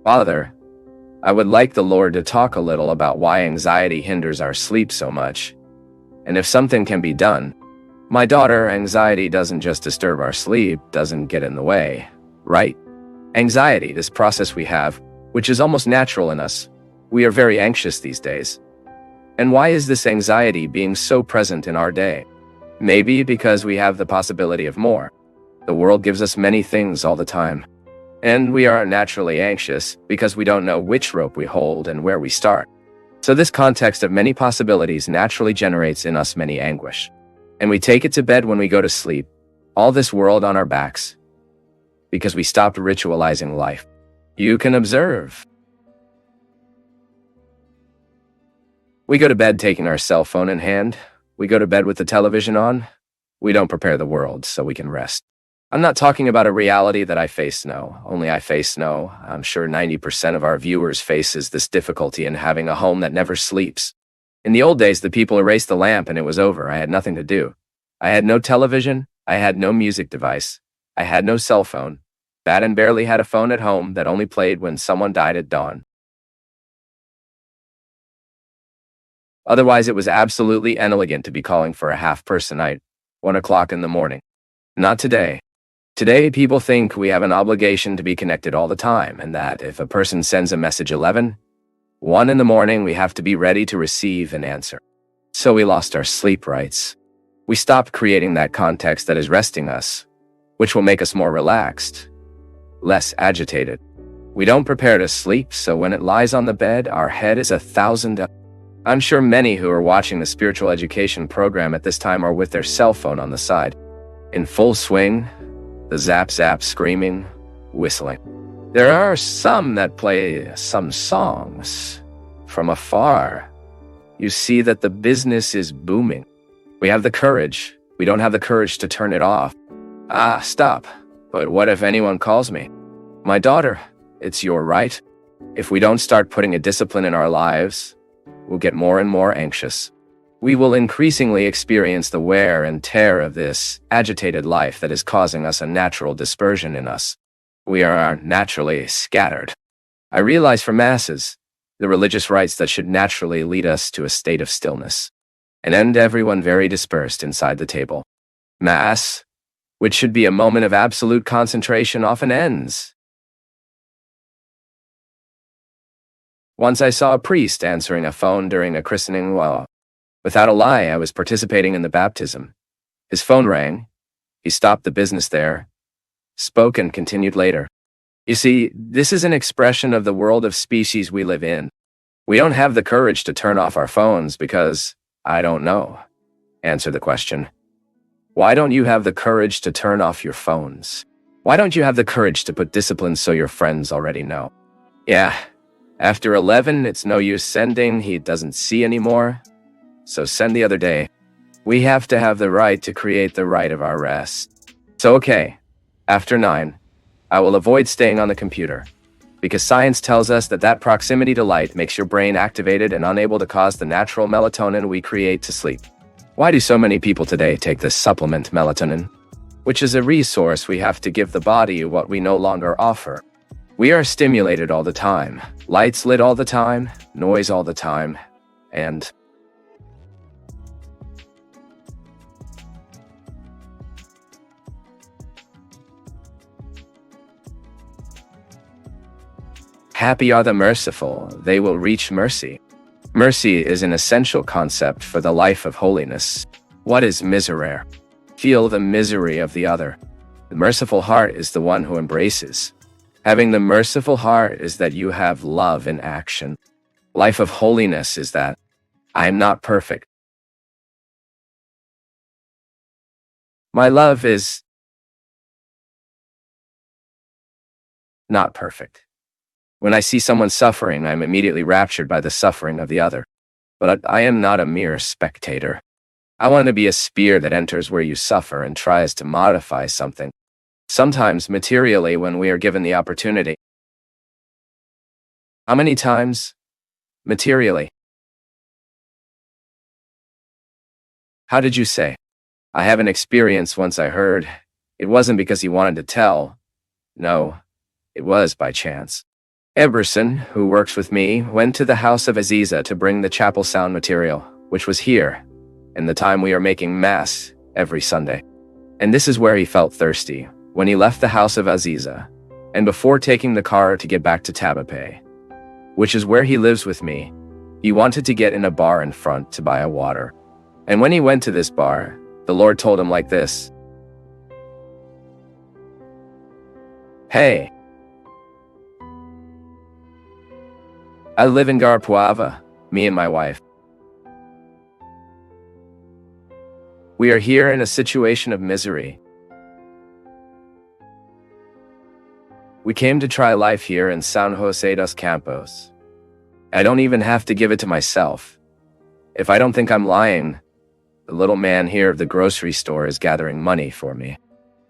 Father, I would like the Lord to talk a little about why anxiety hinders our sleep so much, and if something can be done. My daughter, anxiety doesn't just disturb our sleep, doesn't get in the way, right? Anxiety, this process we have, which is almost natural in us. We are very anxious these days. And why is this anxiety being so present in our day? Maybe because we have the possibility of more. The world gives us many things all the time. And we are naturally anxious because we don't know which rope we hold and where we start. So this context of many possibilities naturally generates in us many anguish. And we take it to bed when we go to sleep, all this world on our backs, because we stopped ritualizing life. You can observe. We go to bed taking our cell phone in hand. We go to bed with the television on. We don't prepare the world so we can rest. I'm not talking about a reality that I face now. Only I face now. I'm sure 90% of our viewers faces this difficulty in having a home that never sleeps. In the old days, the people erased the lamp and it was over. I had nothing to do. I had no television. I had no music device. I had no cell phone. Bad and barely had a phone at home that only played when someone died at dawn. Otherwise, it was absolutely inelegant to be calling for a half-person night, 1 o'clock in the morning. Not today. Today, people think we have an obligation to be connected all the time, and that if a person sends a message 1 in the morning, we have to be ready to receive an answer. So we lost our sleep rights. We stopped creating that context that is resting us, which will make us more relaxed, less agitated. We don't prepare to sleep, so when it lies on the bed, our head is 1,000. I'm sure many who are watching the spiritual education program at this time are with their cell phone on the side. In full swing, the zap screaming, whistling. There are some that play some songs from afar. You see that the business is booming. We have the courage. We don't have the courage to turn it off. Stop. But what if anyone calls me? My daughter, it's your right. If we don't start putting a discipline in our lives, we'll get more and more anxious. We will increasingly experience the wear and tear of this agitated life that is causing us a natural dispersion in us. We are naturally scattered. I realize for masses, the religious rites that should naturally lead us to a state of stillness, and end everyone very dispersed inside the table. Mass, which should be a moment of absolute concentration, often ends. Once I saw a priest answering a phone during a christening. Without a lie, I was participating in the baptism. His phone rang. He stopped the business there, spoke and continued later. You see, this is an expression of the world of species we live in. We don't have the courage to turn off our phones because, I don't know. Answer the question. Why don't you have the courage to turn off your phones? Why don't you have the courage to put discipline so your friends already know? Yeah, after 11, it's no use sending, he doesn't see anymore. So send the other day. We have to have the right to create the right of our rest. So okay, after 9, I will avoid staying on the computer, because science tells us that proximity to light makes your brain activated and unable to cause the natural melatonin we create to sleep. Why do so many people today take this supplement melatonin, which is a resource we have to give the body what we no longer offer? We are stimulated all the time, lights lit all the time, noise all the time, and happy are the merciful, they will reach mercy. Mercy is an essential concept for the life of holiness. What is miserere? Feel the misery of the other. The merciful heart is the one who embraces. Having the merciful heart is that you have love in action. Life of holiness is that I am not perfect. My love is not perfect. When I see someone suffering, I am immediately raptured by the suffering of the other. But I am not a mere spectator. I want to be a spear that enters where you suffer and tries to modify something. Sometimes materially when we are given the opportunity. How many times? Materially. How did you say? I have an experience once I heard. It wasn't because he wanted to tell. No, it was by chance. Eberson, who works with me, went to the house of Aziza to bring the chapel sound material, which was here, in the time we are making Mass every Sunday. And this is where he felt thirsty, when he left the house of Aziza, and before taking the car to get back to Tabape, which is where he lives with me. He wanted to get in a bar in front to buy a water. And when he went to this bar, the Lord told him like this: "Hey, I live in Garpuava, me and my wife. We are here in a situation of misery. We came to try life here in San Jose dos Campos. I don't even have to give it to myself. If I don't think I'm lying, the little man here of the grocery store is gathering money for me.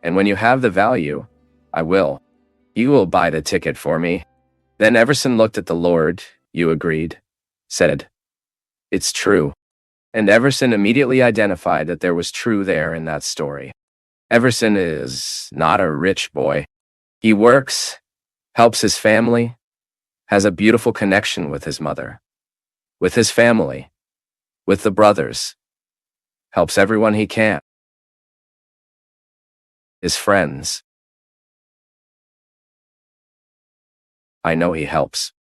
And when you have the value, I will. You will buy the ticket for me." Then Everson looked at the Lord. "You agreed," said, "It's true." And Everson immediately identified that there was true there in that story. Everson is not a rich boy. He works, helps his family, has a beautiful connection with his mother, with his family, with the brothers, helps everyone he can, his friends. I know he helps.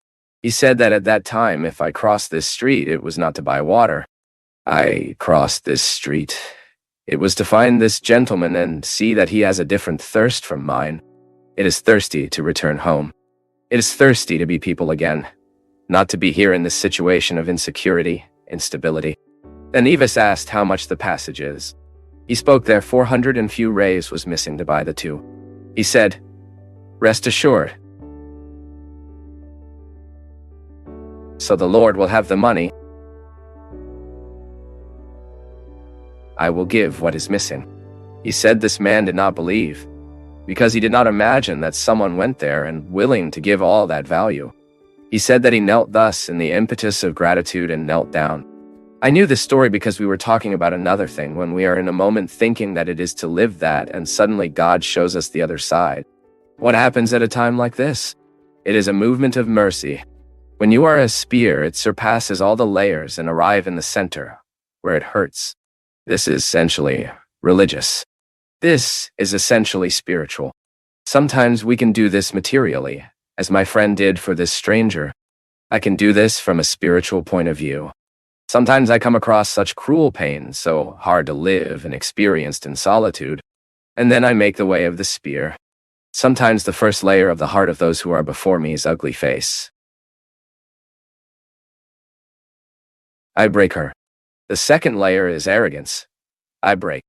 He said that at that time, if I crossed this street, it was not to buy water. I crossed this street. It was to find this gentleman and see that he has a different thirst from mine. It is thirsty to return home. It is thirsty to be people again, not to be here in this situation of insecurity, instability. Then Evis asked how much the passage is. He spoke there 400 and few rays was missing to buy the two. He said, "Rest assured. So the Lord will have the money. I will give what is missing." He said this man did not believe, because he did not imagine that someone went there and willing to give all that value. He said that he knelt thus in the impetus of gratitude and knelt down. I knew this story because we were talking about another thing when we are in a moment thinking that it is to live that, and suddenly God shows us the other side. What happens at a time like this? It is a movement of mercy. When you are a spear, it surpasses all the layers and arrive in the center, where it hurts. This is essentially religious. This is essentially spiritual. Sometimes we can do this materially, as my friend did for this stranger. I can do this from a spiritual point of view. Sometimes I come across such cruel pain, so hard to live and experienced in solitude, and then I make the way of the spear. Sometimes the first layer of the heart of those who are before me is ugly face. I break her. The second layer is arrogance. I break.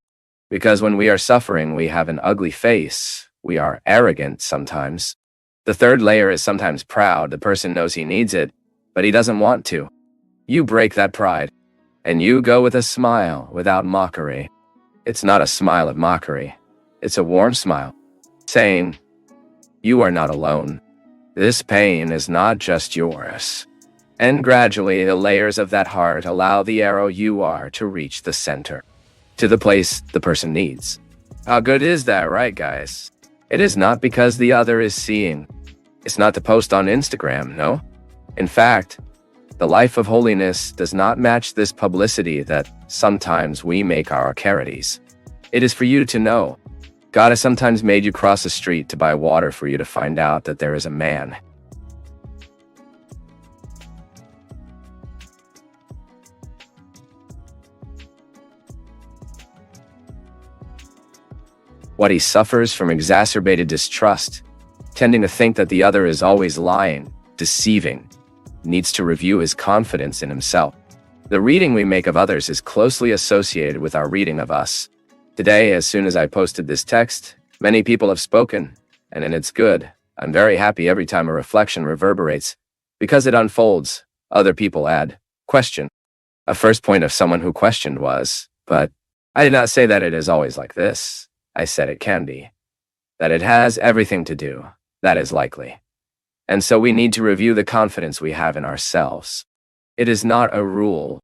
Because when we are suffering, we have an ugly face. We are arrogant sometimes. The third layer is sometimes proud. The person knows he needs it, but he doesn't want to. You break that pride, and you go with a smile without mockery. It's not a smile of mockery. It's a warm smile, saying, "You are not alone. This pain is not just yours." And gradually, the layers of that heart allow the arrow you are to reach the center, to the place the person needs. How good is that, right, guys? It is not because the other is seeing. It's not to post on Instagram, no. In fact, the life of holiness does not match this publicity that sometimes we make our charities. It is for you to know. God has sometimes made you cross a street to buy water for you to find out that there is a man. What he suffers from exacerbated distrust, tending to think that the other is always lying, deceiving, needs to review his confidence in himself. The reading we make of others is closely associated with our reading of us. Today, as soon as I posted this text, many people have spoken, and it's good. I'm very happy every time a reflection reverberates, because it unfolds. Other people add, question. A first point of someone who questioned was, but I did not say that it is always like this. I said it can be. That it has everything to do. That is likely. And so we need to review the confidence we have in ourselves. It is not a rule.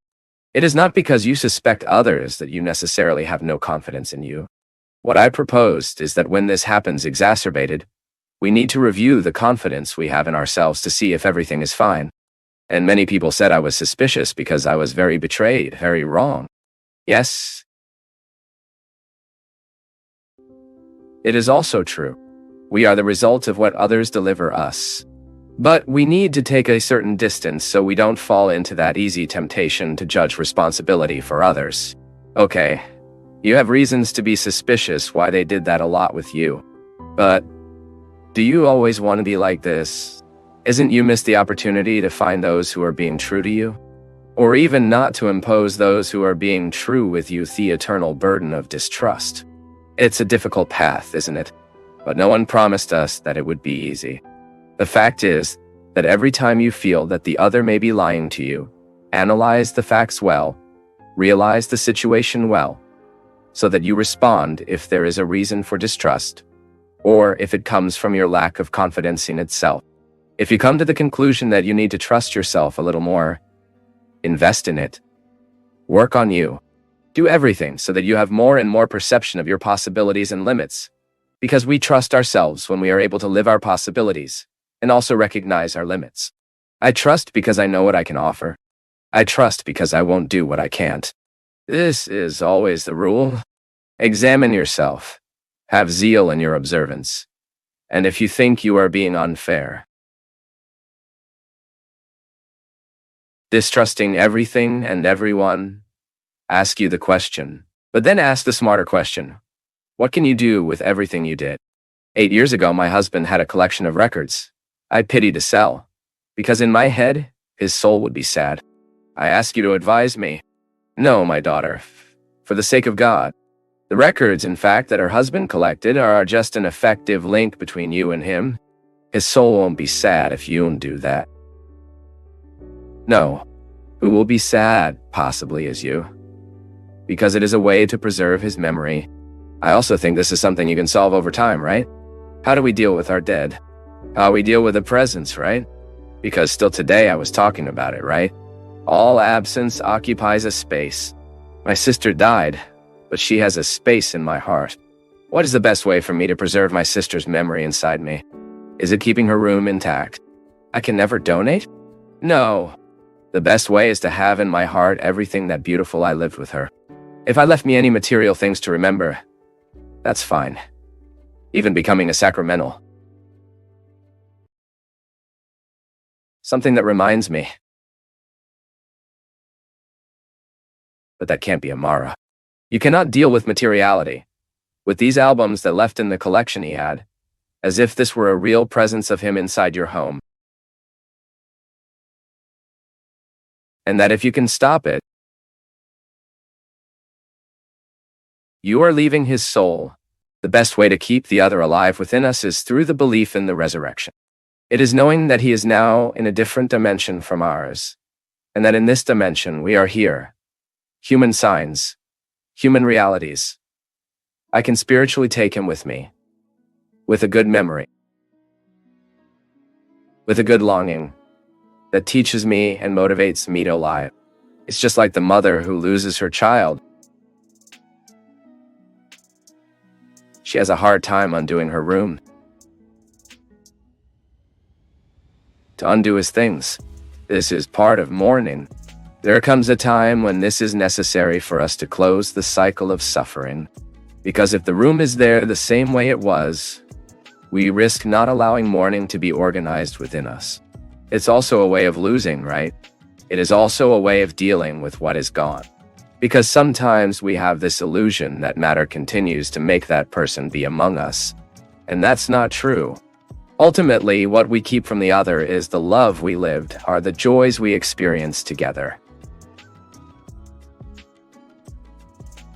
It is not because you suspect others that you necessarily have no confidence in you. What I proposed is that when this happens exacerbated, We need to review the confidence we have in ourselves to see if everything is fine. And many people said I was suspicious because I was very betrayed, very wrong. Yes, it is also true. We are the result of what others deliver us. But we need to take a certain distance so we don't fall into that easy temptation to judge responsibility for others. Okay, you have reasons to be suspicious why they did that a lot with you. But do you always want to be like this? Isn't you miss the opportunity to find those who are being true to you? Or even not to impose those who are being true with you the eternal burden of distrust? It's a difficult path, isn't it? But no one promised us that it would be easy. The fact is that every time you feel that the other may be lying to you, analyze the facts well, realize the situation well, so that you respond if there is a reason for distrust, or if it comes from your lack of confidence in itself. If you come to the conclusion that you need to trust yourself a little more, invest in it. Work on you. Do everything so that you have more and more perception of your possibilities and limits, because we trust ourselves when we are able to live our possibilities and also recognize our limits. I trust because I know what I can offer. I trust because I won't do what I can't. This is always the rule. Examine yourself. Have zeal in your observance. And if you think you are being unfair, distrusting everything and everyone, ask you the question. But then ask the smarter question. What can you do with everything you did? 8 years ago, my husband had a collection of records. I pity to sell, because in my head, his soul would be sad. I ask you to advise me. No, my daughter, for the sake of God. The records, in fact, that her husband collected are just an effective link between you and him. His soul won't be sad if you don't do that. No, who will be sad, possibly, is you, because it is a way to preserve his memory. I also think this is something you can solve over time, right? How do we deal with our dead? How we deal with the presence, right? Because still today I was talking about it, right? All absence occupies a space. My sister died, but she has a space in my heart. What is the best way for me to preserve my sister's memory inside me? Is it keeping her room intact? I can never donate? No. The best way is to have in my heart everything that beautiful I lived with her. If I left me any material things to remember, that's fine. Even becoming a sacramental. Something that reminds me. But that can't be Amara. You cannot deal with materiality, with these albums that left in the collection he had, as if this were a real presence of him inside your home. And that if you can stop it, you are leaving his soul. The best way to keep the other alive within us is through the belief in the resurrection. It is knowing that he is now in a different dimension from ours, and that in this dimension we are here. Human signs, human realities. I can spiritually take him with me, with a good memory, with a good longing that teaches me and motivates me to live. It's just like the mother who loses her child. She has a hard time undoing her room. To undo his things. This is part of mourning. There comes a time when this is necessary for us to close the cycle of suffering. Because if the room is there the same way it was, we risk not allowing mourning to be organized within us. It's also a way of losing, right? It is also a way of dealing with what is gone. Because sometimes we have this illusion that matter continues to make that person be among us. And that's not true. Ultimately, what we keep from the other is the love we lived, are the joys we experienced together.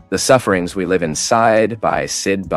The sufferings we live inside by sid.